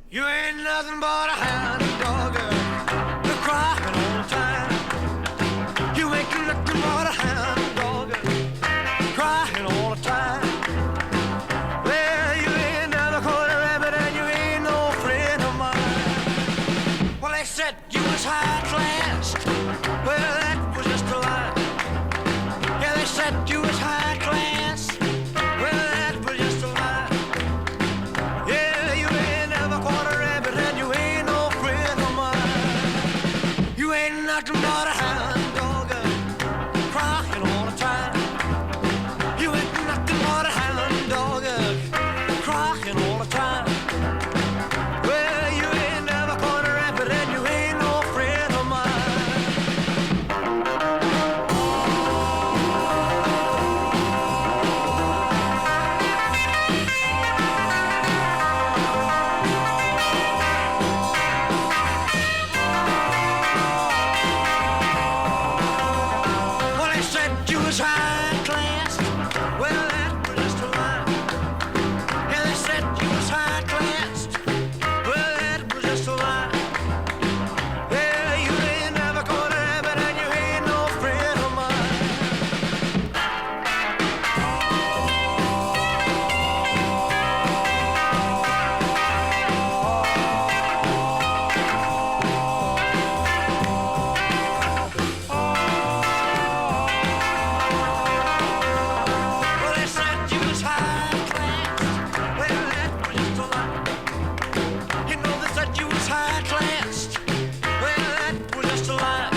You ain't nothing but a hound dog, you're crying all the time. You ain't nothing but a hound dog, crying all the time. Well, you ain't never caught a rabbit and you ain't no friend of mine. Well, they said you was high class. Well, that was just a lie. Yeah, they said you was high class. Well, that was just a lie. Yeah, you ain't never caught a rabbit and you ain't no friend of mine. You ain't nothing but a hound dog, crying all the time. You ain't nothing but a hound dog, crying all the time. Well, you ain't never caught a rabbit and you ain't no friend of mine. Well, they said you was high class. Well, that was just a lie. Yeah, they said you was high class. Well, that was just a lie. Yeah, you ain't never caught a rabbit and you ain't no friend of mine. Well, they said you was high class. Well, that was just a lie. You know they said you was high class. Well, that was just a lie.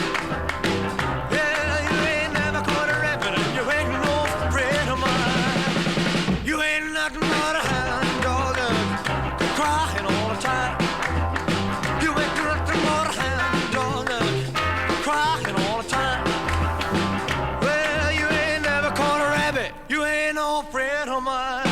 Yeah, you ain't never caught a rabbit and you ain't no friend of mine. You ain't nothing but a hound dog, crying all the time. You ain't nothing but a hound dog, crying all the time. Well, you ain't never caught a rabbit, you ain't no friend of mine.